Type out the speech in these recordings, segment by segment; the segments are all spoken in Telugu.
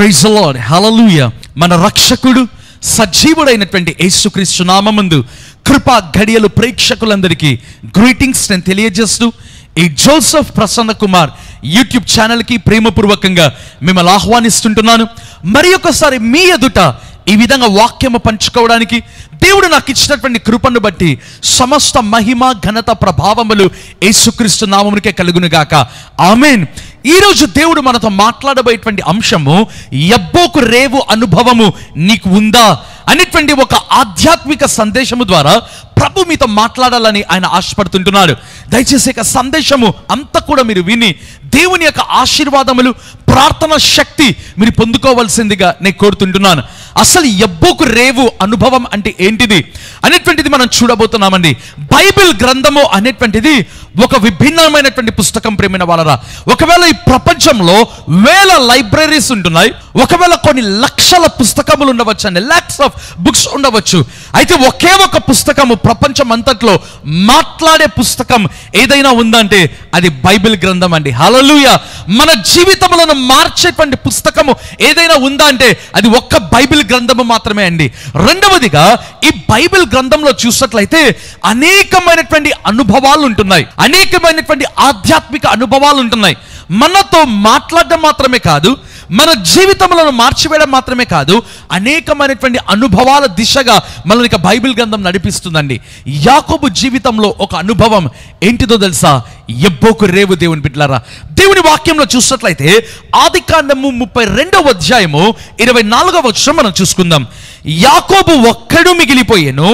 ప్రైజ్ ది లార్డ్, హల్లెలూయా. మన రక్షకుడు సజీవుడైనటువంటి యేసుక్రీస్తు నామముందు కృపా ఘడియలు ప్రేక్షకులందరికీ గ్రీటింగ్స్ నేను తెలియజేస్తూ ఈ జోసెఫ్ ప్రసన్న కుమార్ యూట్యూబ్ ఛానల్కి ప్రేమపూర్వకంగా మిమ్మల్ని ఆహ్వానిస్తుంటున్నాను. మరి ఒకసారి మీ ఎదుట ఈ విధంగా వాక్యము పంచుకోవడానికి దేవుడు నాకు ఇచ్చినటువంటి కృపను బట్టి సమస్త మహిమ ఘనత ప్రభావములు యేసుక్రీస్తు నామమునికే కలుగును గాక. ఆమేన్. ఈరోజు దేవుడు మనతో మాట్లాడబోయేటువంటి అంశము యబ్బోకు రేవు అనుభవము నీకు ఉందా అనేటువంటి ఒక ఆధ్యాత్మిక సందేశము ద్వారా ప్రభు మీతో మాట్లాడాలని ఆయన ఆశపడుతుంటున్నాడు. దయచేసి ఇక సందేశము అంతా కూడా మీరు విని దేవుని యొక్క ఆశీర్వాదములు ప్రార్థన శక్తి మీరు పొందుకోవాల్సిందిగా నేను కోరుతుంటున్నాను. అసలు యబ్బోకు రేవు అనుభవం అంటే ఏంటిది అనేటువంటిది మనం చూడబోతున్నామండి. బైబిల్ గ్రంథము అనేటువంటిది ఒక విభిన్నమైనటువంటి పుస్తకం. ప్రేమైన వాళ్ళరా, ఒకవేళ ఈ ప్రపంచంలో వేల లైబ్రరీస్ ఉంటున్నాయి, ఒకవేళ కొన్ని లక్షల పుస్తకములు ఉండవచ్చు అండి, లాక్స్ ఆఫ్ బుక్స్ ఉండవచ్చు. అయితే ఒకే ఒక పుస్తకము ప్రపంచం అంతట్లో మాట్లాడే పుస్తకం ఏదైనా ఉందంటే అది బైబిల్ గ్రంథం అండి. హల్లెలూయా. మన జీవితములను మార్చేటువంటి పుస్తకము ఏదైనా ఉందా అంటే అది ఒక్క బైబిల్ గ్రంథము మాత్రమే అండి. రెండవదిగా ఈ బైబిల్ గ్రంథంలో చూసినట్లయితే అనేకమైనటువంటి అనుభవాలు ఉంటున్నాయి, అనేకమైనటువంటి ఆధ్యాత్మిక అనుభవాలు ఉంటున్నాయి. మనతో మాట్లాడడం మాత్రమే కాదు, మన జీవితములను మార్చివేయడం మాత్రమే కాదు, అనేకమైనటువంటి అనుభవాల దిశగా మనల్ని బైబిల్ గ్రంథం నడిపిస్తుందండి. యాకోబు జీవితంలో ఒక అనుభవం ఏంటిదో తెలుసా? యబ్బోకు రేవు. దేవుని బిడ్డలారా, దేవుని వాక్యంలో చూసినట్లయితే ఆదికాండము 32వ అధ్యాయము 24వ వచనం మనం చూసుకుందాం. యాకోబు ఒక్కడు మిగిలిపోయెను,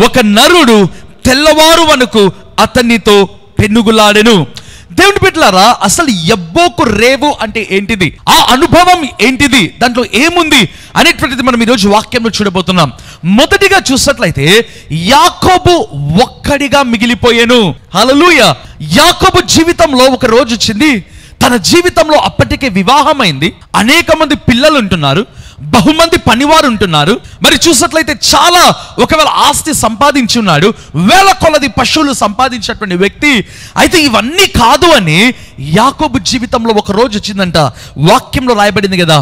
ఒక నరుడు తెల్లవారు వరకు అతనితో పెనుగులాడెను. దేవుని బిడ్డలారా, అసలు యబ్బోకు రేవు అంటే ఏంటిది, ఆ అనుభవం ఏంటిది, దాంట్లో ఏముంది అనేటువంటిది మనం ఈరోజు వాక్యంలో చూడబోతున్నాం. మొదటిగా చూసినట్లయితే యాకోబు ఒక్కడిగా మిగిలిపోయాను. హల్లెలూయా. యాకోబు జీవితంలో ఒక రోజు వచ్చింది, తన జీవితంలో అప్పటికే వివాహమైంది, అనేక మంది పిల్లలు ఉంటున్నారు, బహుమంది పనివారు ఉంటున్నారు. మరి చూసినట్లయితే చాలా ఒకవేళ ఆస్తి సంపాదించి ఉన్నాడు, వేల కొలది పశువులు సంపాదించినటువంటి వ్యక్తి. అయితే ఇవన్నీ కాదు అని యాకోబు జీవితంలో ఒక రోజు వచ్చిందంట. వాక్యంలో రాయబడింది కదా,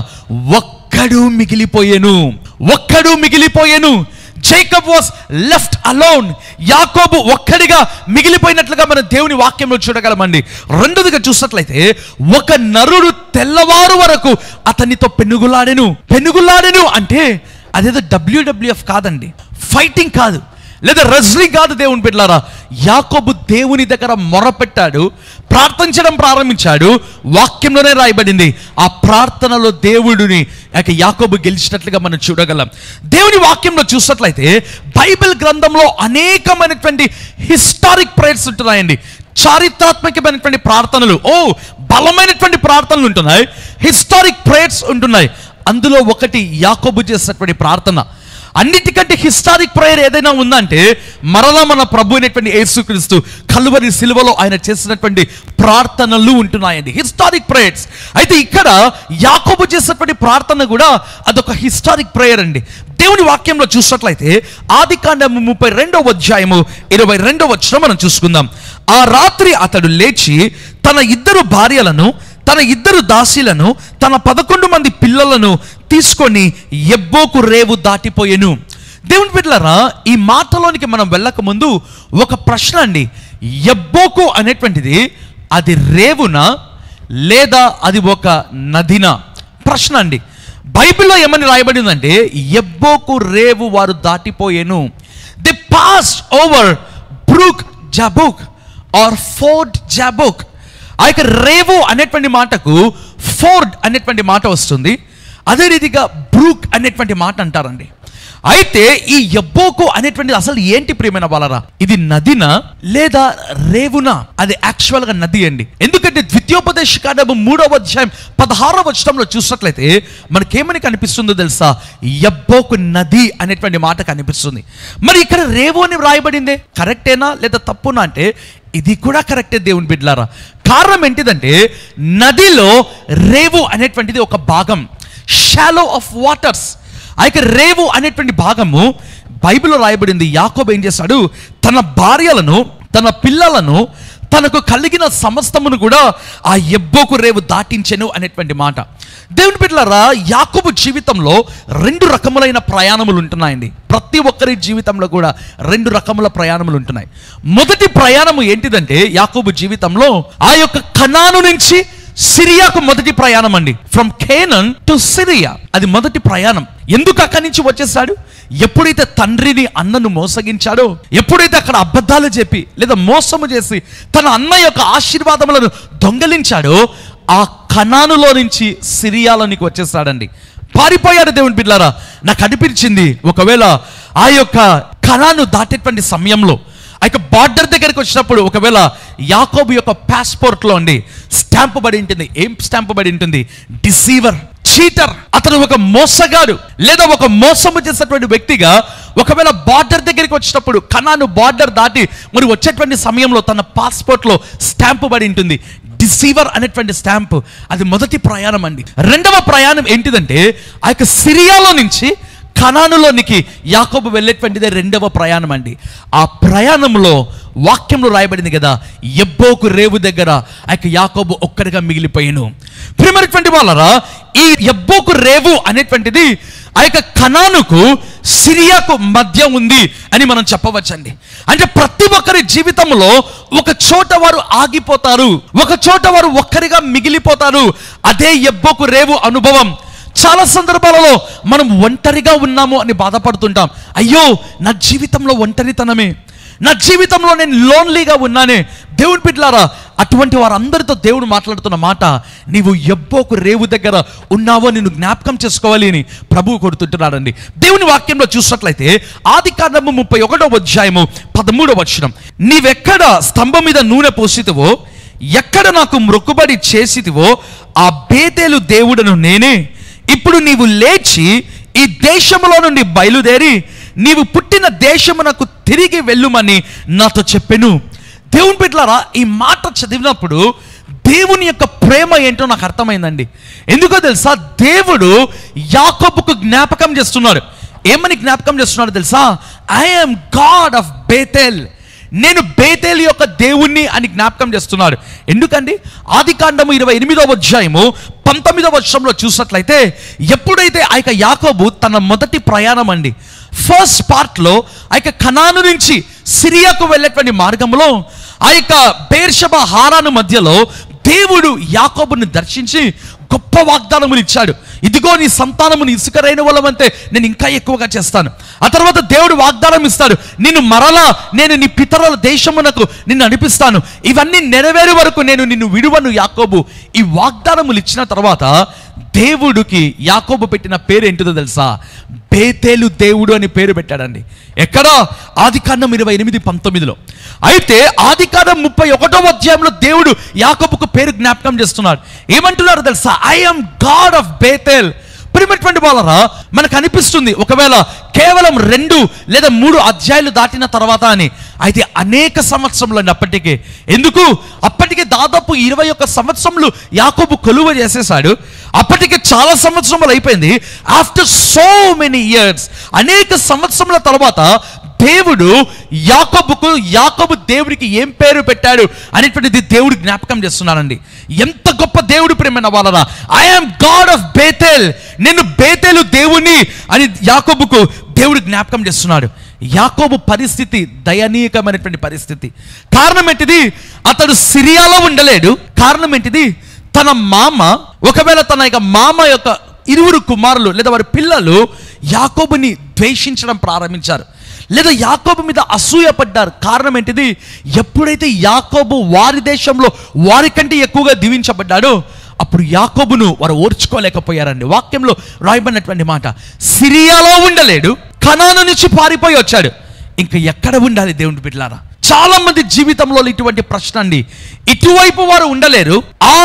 ఒక్కడు మిగిలిపోయెను, ఒక్కడు మిగిలిపోయెను. Jacob was left alone. యాకోబు ఒక్కడిగా మిగిలిపోయినట్లుగా మనం దేవుని వాక్యంలో చూడగలమండి. రెండోదిగా చూసినట్లయితే ఒక నరుడు తెల్లవారు వరకు అతనితో పెనుగులాడెను. పెనుగులాడెను అంటే అదేదో WWF కాదండి, ఫైటింగ్ కాదు, లేదా రెజ్లింగ్ కాదు. దేవుని బిడ్డలారా, యాకోబు దేవుని దగ్గర మొరపెట్టాడు, ప్రార్థించడం ప్రారంభించాడు. వాక్యంలోనే రాయబడింది, ఆ ప్రార్థనలో దేవుడిని యాకోబు గెలిచినట్లుగా మనం చూడగలం. దేవుని వాక్యంలో చూసినట్లయితే బైబిల్ గ్రంథంలో అనేకమైనటువంటి హిస్టారిక్ ప్రేయర్స్ ఉంటున్నాయండి, చారిత్రాత్మకమైనటువంటి ప్రార్థనలు, బలమైనటువంటి ప్రార్థనలు ఉంటున్నాయి, హిస్టారిక్ ప్రేయర్స్ ఉంటున్నాయి. అందులో ఒకటి యాకోబు చేసినటువంటి ప్రార్థన. అన్నిటికంటే హిస్టారిక్ ప్రేయర్ ఏదైనా ఉందంటే మరలా మన ప్రభు అయినటువంటి యేసుక్రీస్తు కల్వరి సిలువలో ఆయన చేసినటువంటి ప్రార్థనలు ఉంటున్నాయండి, హిస్టారిక్ ప్రేయర్స్. అయితే ఇక్కడ యాకోబు చేసినటువంటి ప్రార్థన కూడా అదొక హిస్టారిక్ ప్రేయర్ అండి. దేవుని వాక్యంలో చూసినట్లయితే ఆదికాండము 32వ అధ్యాయము 22వ వచనం మనం చూసుకుందాం. ఆ రాత్రి అతడు లేచి తన 2 భార్యలను, తన 2 దాసీలను, తన 11 మంది పిల్లలను తీసుకొని యబ్బోకు రేవు దాటిపోయెను. దేవుని బిడ్డలారా, ఈ మాటలోనికి మనం వెళ్ళక ముందు ఒక ప్రశ్న అండి. యబ్బోకు అనేటువంటిది అది రేవునా లేదా అది ఒక నదినా? ప్రశ్న అండి. బైబిల్లో ఏమని రాయబడిందంటే యబ్బోకు రేవు వారు దాటిపోయెను. They passed over brook Jabbok or ford Jabbok. ఆ యొక్క రేవు అనేటువంటి మాటకు ఫోర్డ్ అనేటువంటి మాట వస్తుంది, అదే రీతిగా బ్రూక్ అనేటువంటి మాట అంటారండి. అయితే ఈ యబ్బోకు అనేటువంటిది అసలు ఏంటి ప్రియమైన వాళ్ళరా? ఇది నదినా లేదా రేవునా? అది యాక్చువల్గా నది అండి. ఎందుకంటే ద్వితీయోపదేశకాండము 3వ అధ్యాయం 16వ వచనంలో చూసినట్లయితే మనకేమని కనిపిస్తుందో తెలుసా? యబ్బోకు నది అనేటువంటి మాట కనిపిస్తుంది. మరి ఇక్కడ రేవు అని వ్రాయబడిందే, కరెక్టేనా లేదా తప్పునా అంటే ఇది కూడా కరెక్టే దేవుని బిడ్డలారా. కారణం ఏంటిదంటే నదిలో రేవు అనేటువంటిది ఒక భాగం, షాలో ఆఫ్ వాటర్స్. ఆ యొక్క రేవు అనేటువంటి భాగము బైబిల్లో రాయబడింది. యాకోబు ఏం చేశాడు? తన భార్యలను, తన పిల్లలను, తనకు కలిగిన సమస్తమును కూడా ఆ యబ్బోకు రేవు దాటించెను అనేటువంటి మాట. దేవుని బిడ్డలారా, యాకోబు జీవితంలో 2 రకములైన ప్రయాణములు ఉంటున్నాయండి. ప్రతి ఒక్కరి జీవితంలో కూడా 2 రకముల ప్రయాణములు ఉంటున్నాయి. మొదటి ప్రయాణము ఏంటిదంటే, యాకోబు జీవితంలో ఆ యొక్క కనాను నుంచి సిరియాకు మొదటి ప్రయాణం అండి. ఫ్రమ్ కేనన్ టు సిరియా, అది మొదటి ప్రయాణం. ఎందుకు అక్కడి నుంచి వచ్చేసాడు? ఎప్పుడైతే తండ్రిని అన్నను మోసగించాడో, ఎప్పుడైతే అక్కడ అబద్ధాలు చెప్పి లేదా మోసము చేసి తన అన్న యొక్క ఆశీర్వాదములను దొంగలించాడో, ఆ కనానులో నుంచి సిరియాలోనికి వచ్చేసాడండి. పారిపోయాడు. దేవుని బిడ్డలారా, నాకు అనిపించింది ఒకవేళ ఆ యొక్క కనాను దాటేటువంటి సమయంలో ఆ యొక్క బార్డర్ దగ్గరికి వచ్చినప్పుడు ఒకవేళ యాకోబు యొక్క పాస్పోర్ట్లో అండి స్టాంప్ పడి ఉంటుంది. ఏం స్టాంప్ పడి ఉంటుంది? Deceiver, cheater. అతను ఒక మోసగాడు లేదా ఒక మోసము చేసేటువంటి వ్యక్తిగా ఒకవేళ బార్డర్ దగ్గరికి వచ్చినప్పుడు, కనాను బార్డర్ దాటి మరి వచ్చేటువంటి సమయంలో తన పాస్పోర్ట్లో స్టాంప్ పడి ఉంటుంది, డిసీవర్ అనేటువంటి స్టాంప్. అది మొదటి ప్రయాణం అండి. రెండవ ప్రయాణం ఏంటిదంటే, ఆ యొక్క సిరియాలో నుంచి కనానులోనికి యాకోబు వెళ్ళేటువంటిదే రెండవ ప్రయాణం అండి. ఆ ప్రయాణంలో వాక్యంలో రాయబడింది కదా, యబ్బోకు రేవు దగ్గర ఆ యొక్క యాకోబు ఒక్కడిగా మిగిలిపోయాను. ప్రియమైనటువంటి వాళ్ళరా, ఈ యబ్బోకు రేవు అనేటువంటిది ఆ యొక్క కనానుకు సిరియాకు మధ్య ఉంది అని మనం చెప్పవచ్చండి. అంటే ప్రతి ఒక్కరి జీవితంలో ఒక చోట వారు ఆగిపోతారు, ఒక చోట వారు ఒక్కరిగా మిగిలిపోతారు. అదే యబ్బోకు రేవు అనుభవం. చాలా సందర్భాలలో మనం ఒంటరిగా ఉన్నాము అని బాధపడుతుంటాం. అయ్యో, నా జీవితంలో ఒంటరితనమే, నా జీవితంలో నేను లోన్లీగా ఉన్నానే. దేవుని బిడ్డలారా, అటువంటి వారందరితో దేవుడు మాట్లాడుతున్న మాట, నీవు యబ్బోకు రేవు దగ్గర ఉన్నావో నిన్ను జ్ఞాపకం చేసుకోవాలి అని ప్రభువు కొడుతుంటున్నాడండి. దేవుని వాక్యంలో చూసినట్లయితే ఆదికాండము 31వ అధ్యాయము 13వ వచనం, నీవెక్కడ స్తంభం మీద నూనె పోసితివో, ఎక్కడ నాకు మొక్కుబడి చేసితివో ఆ బేతేలు దేవుడను నేనే. ఇప్పుడు నీవు లేచి ఈ దేశములో నుండి బయలుదేరి నీవు పుట్టిన దేశమునకు తిరిగి వెళ్ళుమని నాతో చెప్పెను. దేవుని బిడ్డలారా, ఈ మాట చదివినప్పుడు దేవుని యొక్క ప్రేమ ఏంటో నాకు అర్థమైందండి. ఎందుకో తెలుసా? దేవుడు యాకోబుకు జ్ఞాపకం చేస్తున్నాడు. ఏమని జ్ఞాపకం చేస్తున్నాడు తెలుసా? I am God of Bethel, నేను బేతేలు యొక్క దేవుణ్ణి అని జ్ఞాపకం చేస్తున్నాడు. ఎందుకండి? ఆదికాండము 28వ అధ్యాయము 19వ వచనంలో చూసినట్లయితే, ఎప్పుడైతే ఆ యొక్క యాకోబు తన మొదటి ప్రయాణం అండి, ఫస్ట్ పార్ట్లో ఆ యొక్క కనాను నుంచి సిరియాకు వెళ్ళేటువంటి మార్గంలో ఆ యొక్క బేర్షెబా హారాను మధ్యలో దేవుడు యాకోబుని దర్శించి గొప్ప వాగ్దానములు ఇచ్చాడు. ఇదిగో నీ సంతానముని ఇసుక రేణువులవంతే నేను ఇంకా ఎక్కువగా చేస్తాను. ఆ తర్వాత దేవుడు వాగ్దానం ఇస్తాడు, నిన్ను మరలా నేను నీ పితరుల దేశమునకు నిన్ను నడిపిస్తాను, ఇవన్నీ నెరవేరే వరకు నేను నిన్ను విడువను యాకోబు. ఈ వాగ్దానములు ఇచ్చిన తర్వాత దేవుడికి యాకోబు పెట్టిన పేరు ఏంటిదో తెలుసా? బేతేలు దేవుడు అని పేరు పెట్టాడండి. ఎక్కడ? ఆదికాండం 28:19లో. అయితే ఆదికాండం 31వ అధ్యాయంలో దేవుడు యాకోబుకు పేరు జ్ఞాపకం చేస్తున్నాడు. ఏమంటున్నారు తెలుసా? I am God of Bethel. ప్రియమైనటువంటి వాళ్ళరా, మనకు అనిపిస్తుంది ఒకవేళ కేవలం 2 లేదా 3 అధ్యాయాలు దాటిన తర్వాత అని. అయితే అనేక సంవత్సరములు అండి అప్పటికే. ఎందుకు? అప్పటికే దాదాపు 21 సంవత్సరములు యాకోబు కొలువ చేసేసాడు. అప్పటికే చాలా సంవత్సరములు అయిపోయింది. ఆఫ్టర్ సో మెనీ ఇయర్స్, అనేక సంవత్సరముల తర్వాత దేవుడు యాకోబు దేవుడికి ఏం పేరు పెట్టాడు అనేటువంటిది దేవుడు జ్ఞాపకం చేస్తున్నాడండి. ఎంత గొప్ప దేవుడు ప్రియమైన వాళ్ళరా! I am God of Bethel, నేను బేతేలు దేవుని అని యాకోబుకు దేవుడు జ్ఞాపకం చేస్తున్నాడు. యాకోబు పరిస్థితి దయనీయకమైనటువంటి పరిస్థితి. కారణం ఏంటిది? అతడు సిరియాలో ఉండలేడు. కారణం ఏంటిది? తన మామ, ఒకవేళ తన యొక్క మామ యొక్క 2 కుమారులు లేదా వారి పిల్లలు యాకోబుని ద్వేషించడం ప్రారంభించారు, లేదా యాకోబు మీద అసూయపడ్డారు. కారణం ఏంటిది? ఎప్పుడైతే యాకోబు వారి దేశంలో వారికంటే ఎక్కువగా దీవించబడ్డాడో అప్పుడు యాకోబును వారు ఓర్చుకోలేకపోయారండి. వాక్యంలో రాయబడినటువంటి మాట, సిరియాలో ఉండలేడు, కనాను నుంచి పారిపోయి వచ్చాడు. ఇంకా ఎక్కడ ఉండాలి దేవుని బిడ్డలారా? చాలా మంది జీవితంలో ఇటువంటి ప్రశ్న అండి. ఇటువైపు వారు ఉండలేరు, ఆ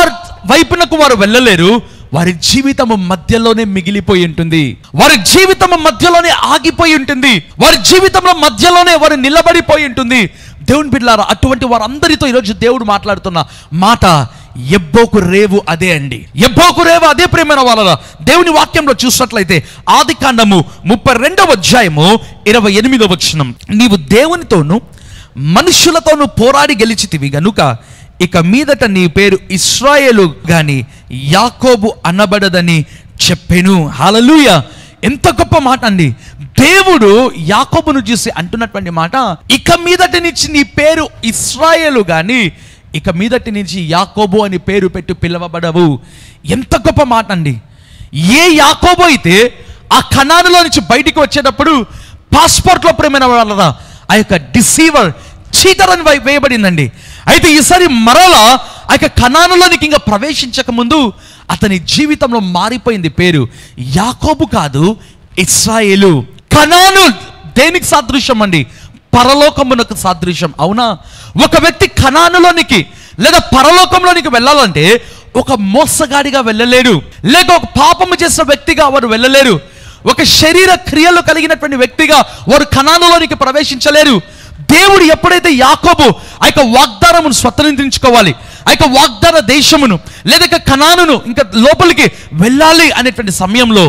వైపునకు వారు వెళ్ళలేరు. వారి జీవితము మధ్యలోనే మిగిలిపోయి ఉంటుంది, వారి జీవితము మధ్యలోనే ఆగిపోయి ఉంటుంది, వారి జీవితంలో మధ్యలోనే వారు నిలబడిపోయి ఉంటుంది. దేవుని బిడ్డలారా, అటువంటి వారందరితో ఈరోజు దేవుడు మాట్లాడుతున్న మాట యబ్బోకు రేవు అదే అండి. యబ్బోకు రేవు అదే ప్రియమైన వాళ్ళ. దేవుని వాక్యంలో చూసినట్లయితే ఆదికాండము 32వ అధ్యాయము 28వ వచనం, నీవు దేవునితోను మనుషులతో నువ్వు పోరాడి గెలిచితివి గనుక ఇక మీదట నీ పేరు ఇశ్రాయేలు గాని యాకోబు అనబడదని చెప్పెను. హల్లెలూయా. ఎంత గొప్ప మాట అండి. దేవుడు యాకోబును చూసి అంటున్నటువంటి మాట, ఇక మీదటి నుంచి నీ పేరు ఇశ్రాయేలు గాని ఇక మీదటి నుంచి యాకోబు అని పేరు పెట్టి పిలవబడవు. ఎంత గొప్ప మాట అండి. ఏ యాకోబు అయితే ఆ కనానులో నుంచి బయటికి వచ్చేటప్పుడు పాస్పోర్ట్లో ప్రేమైన వాళ్ళరా ఆ యొక్క డిసీవర్, చీటర్ అని వేయబడిందండి. అయితే ఈసారి మరలా ఆ యొక్క కనానులోనికి ఇంకా ప్రవేశించక ముందు అతని జీవితంలో మారిపోయింది. పేరు యాకోబు కాదు, ఇశ్రాయేలు. కనాను దేనికి సాదృశ్యం అండి? పరలోకమునకు సాదృశ్యం. అవునా? ఒక వ్యక్తి కనానులోనికి లేదా పరలోకంలోనికి వెళ్ళాలంటే ఒక మోసగాడిగా వెళ్ళలేడు, లేక ఒక పాపము చేసిన వ్యక్తిగా వారు వెళ్ళలేరు, ఒక శరీర క్రియలు కలిగినటువంటి వ్యక్తిగా వారు కనానులోనికి ప్రవేశించలేరు. దేవుడు ఎప్పుడైతే యాకోబు ఆ యొక్క వాగ్దానమును స్వతంత్రించుకోవాలి, ఆ యొక్క వాగ్దాన దేశమును లేదా కనానును ఇంకా లోపలికి వెళ్ళాలి అనేటువంటి సమయంలో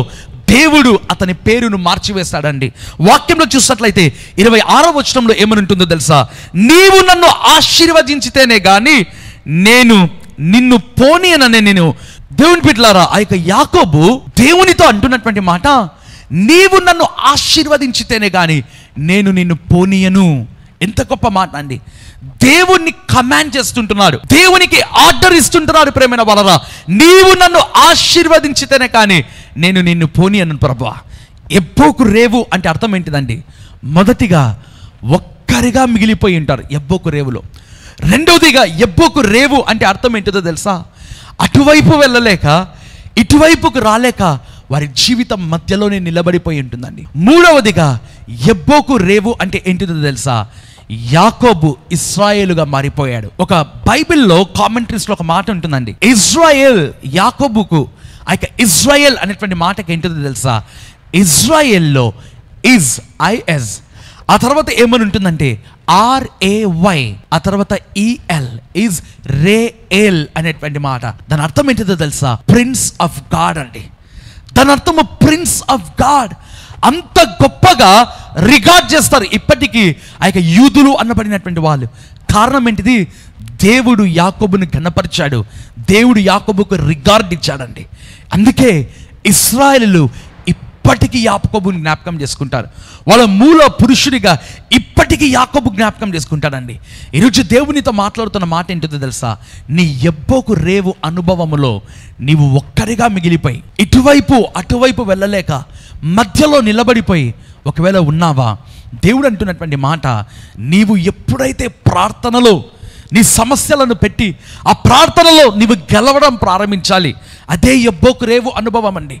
దేవుడు అతని పేరును మార్చివేస్తాడండి. వాక్యంలో చూసినట్లయితే 26వ వచనంలో ఏమని ఉంటుందో తెలుసా? నీవు నన్ను ఆశీర్వదించితేనే గాని నేను నిన్ను పోనీయననే. నేను దేవుని బిడ్డలారా, ఆ యొక్క యాకోబు దేవునితో అంటున్నటువంటి మాట, నీవు నన్ను ఆశీర్వదించితేనే గాని నేను నిన్ను పోనీయను. ఎంత గొప్ప మాట అండి. దేవుణ్ణి కమాండ్ చేస్తుంటున్నాడు, దేవునికి ఆర్డర్ ఇస్తుంటున్నాడు. ప్రేమైన వాళ్ళరా, నీవు నన్ను ఆశీర్వదించితేనే కానీ నేను నిన్ను పోనీయను ప్రభువా. ఎబ్బోకు రేవు అంటే అర్థం ఏంటిదండి? మొదటిగా ఒక్కరిగా మిగిలిపోయి ఉంటారు ఎబ్బోకు రేవులో. రెండవదిగా ఎబ్బోకు రేవు అంటే అర్థం ఏంటిదో తెలుసా? అటువైపు వెళ్ళలేక ఇటువైపుకు రాలేక వారి జీవితం మధ్యలోనే నిలబడిపోయి ఉంటుందండి. మూడవదిగా ఎబ్బోకు రేవు అంటే ఏంటిదో తెలుసా? యాకోబు ఇశ్రాయేలుగా మారిపోయాడు. ఒక బైబిల్లో కామెంటరీస్లో ఒక మాట ఉంటుందండి, ఇజ్రాయేల్ యాకోబుకు ఆ యొక్క ఇజ్రాయేల్ అనేటువంటి మాటకి ఏంటిదో తెలుసా? ఇజ్రాయేల్లో ఇజ్ ఐఎస్, ఆ తర్వాత ఏమని ఉంటుందంటే RAY, ఆ తర్వాత EL, ఇజ్ రేఎల్ అనేటువంటి మాట. దాని అర్థం ఏంటిదో తెలుసా? ప్రిన్స్ ఆఫ్ గాడ్ అండి. దాని అర్థము ప్రిన్స్ ఆఫ్ గాడ్. అంత గొప్పగా రిగార్డ్ చేస్తారు ఇప్పటికీ ఆ యొక్క యూదులు అనబడినటువంటి వాళ్ళు. కారణం ఏంటిది? దేవుడు యాకోబుని ఘనపరిచాడు, దేవుడు యాకోబుకు రిగార్డ్ ఇచ్చాడండి. అందుకే ఇశ్రాయేలు ఇప్పటికీ యాకోబుని జ్ఞాపకం చేసుకుంటారు. వాళ్ళ మూల పురుషుడిగా ఇప్పటికీ యాకోబు జ్ఞాపకం చేసుకుంటాడండి. ఈరోజు దేవునితో మాట్లాడుతున్న మాట ఏంటో తెలుసా? నీ ఎబ్బోకు రేవు అనుభవములో నీవు ఒక్కరిగా మిగిలిపోయి ఇటువైపు అటువైపు వెళ్ళలేక మధ్యలో నిలబడిపోయి ఒకవేళ ఉన్నావా, దేవుడు అంటున్నటువంటి మాట, నీవు ఎప్పుడైతే ప్రార్థనలో నీ సమస్యలను పెట్టి ఆ ప్రార్థనలో నీవు గెలవడం ప్రారంభించాలి. అదే ఎబ్బోకు రేవు అనుభవం అండి.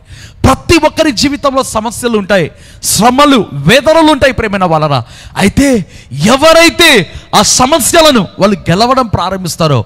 ప్రతి ఒక్కరి జీవితంలో సమస్యలు ఉంటాయి, శ్రమలు, వేదనలు ఉంటాయి ప్రేమైన వాళ్ళరా. అయితే ఎవరైతే ఆ సమస్యలను వాళ్ళు గెలవడం ప్రారంభిస్తారో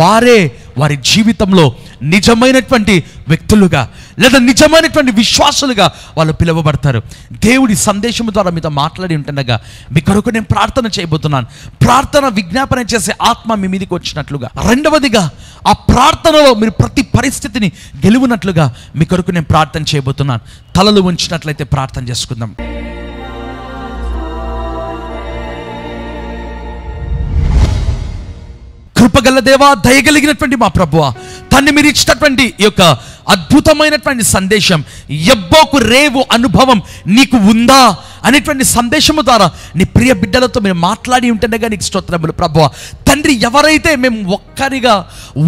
వారే వారి జీవితంలో నిజమైనటువంటి వ్యక్తులుగా లేదా నిజమైనటువంటి విశ్వాసులుగా వాళ్ళు పిలువబడతారు. దేవుడి సందేశం ద్వారా మీతో మాట్లాడి ఉంటుండగా మీ కొరకు నేను ప్రార్థన చేయబోతున్నాను. ప్రార్థన విజ్ఞాపన చేసే ఆత్మ మీ మీదకి వచ్చినట్లుగా, రెండవదిగా ఆ ప్రార్థనలో మీరు ప్రతి పరిస్థితిని గెలువునట్లుగా మీ కొరకు నేను ప్రార్థన చేయబోతున్నాను. తలలు ఉంచినట్లయితే ప్రార్థన చేసుకుందాం. కృపగల దేవా, దయగలిగినటువంటి మా ప్రభువా, తన్ని మీరు ఇచ్చినటువంటి ఈ యొక్క అద్భుతమైనటువంటి సందేశం, ఎబ్బోకు రేవు అనుభవం నీకు ఉందా అనేటువంటి సందేశము ద్వారా నీ ప్రియ బిడ్డలతో మీరు మాట్లాడి ఉంటుండగా నీకు స్తోత్రములు ప్రభువా. తండ్రి, ఎవరైతే మేము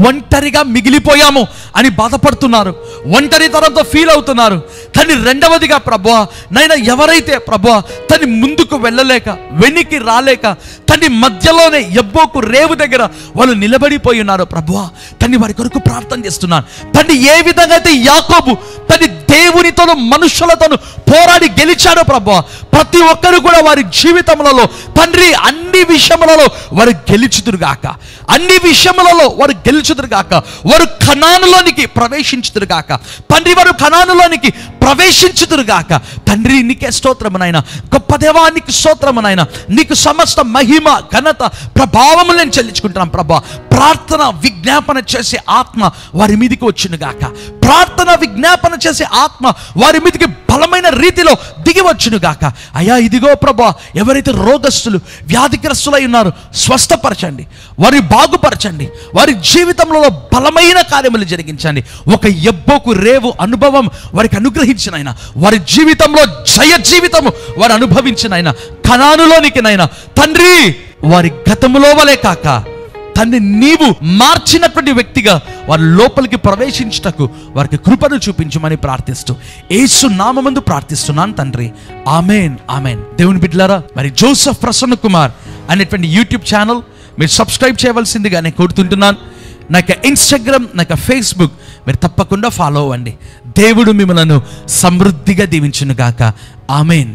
ఒంటరిగా మిగిలిపోయాము అని బాధపడుతున్నారు, ఒంటరితనంతో ఫీల్ అవుతున్నారు తండ్రి, రెండవదిగా ప్రభువా నైనా ఎవరైతే ప్రభువా తన్ని ముందుకు వెళ్ళలేక వెనక్కి రాలేక తండ్రి మధ్యలోనే ఎబ్బోకు రేవు దగ్గర వాళ్ళు నిలబడిపోయి ఉన్నారు ప్రభువా, తండ్రి వారి కొరకు ప్రార్థన చేస్తున్నాను. తండ్రి, ఏ విధంగా అయితే యాకోబు తండ్రి దేవునితోనూ మనుషులతోనూ పోరాడి గెలిచాడో ప్రభువా, ప్రతి ఒక్కరు కూడా వారి జీవితములలో తండ్రి అన్ని విషయములలో వారు గెలుచుదురుగాక, అన్ని విషయములలో వారు గెలుచుదురుగాక, వారు కనానులోనికి ప్రవేశించుదురుగాక తండ్రి, వారు కనానులోనికి ప్రవేశించుదురుగాక తండ్రి. నీకే స్తోత్రమునైనా, గొప్ప దేవానికి స్తోత్రమునైనా, నీకు సమస్త మహిమ ఘనత ప్రభావము నేను చెల్లించుకుంటున్నాం ప్రభా. ప్రార్థన విజ్ఞాపన చేసే ఆత్మ వారి మీదకి వచ్చును గాక. ప్రార్థన విజ్ఞాపన చేసే ఆత్మ వారి మీదకి బలమైన రీతిలో దిగి వచ్చును గాక. అయ్యా ఇదిగో ప్రభా, ఎవరైతే రోగస్తులు వ్యాధిగ్రస్తులై ఉన్నారో స్వస్థపరచండి, వారి బాగుపరచండి, వారి జీవితంలో బలమైన కార్యములు జరిగించండి. ఒక ఎబ్బోకు రేవు అనుభవం వారికి అనుగ్రహించినైనా, వారి జీవితంలో జయ జీవితము వారు అనుభవించినైనా, కనానులోనికినైనా తండ్రి వారి గతములో వలె కాక తండ్రి నీవు మార్చినటువంటి వ్యక్తిగా వారి లోపలికి ప్రవేశించుటకు వారికి కృపను చూపించమని ప్రార్థిస్తూ యేసు నామమందు ప్రార్థిస్తున్నాను తండ్రి. Amen, amen. దేవుని బిడ్డలారా, మరి జోసెఫ్ ప్రసన్న కుమార్ అనేటువంటి యూట్యూబ్ ఛానల్ మీరు సబ్స్క్రైబ్ చేయవలసిందిగా నేను కోరుతుంటున్నాను. నా యొక్క ఇన్స్టాగ్రామ్, నా యొక్క ఫేస్బుక్ మీరు తప్పకుండా ఫాలో అవ్వండి. దేవుడు మిమ్మల్ని సమృద్ధిగా దీవించును గాక. ఆమెన్.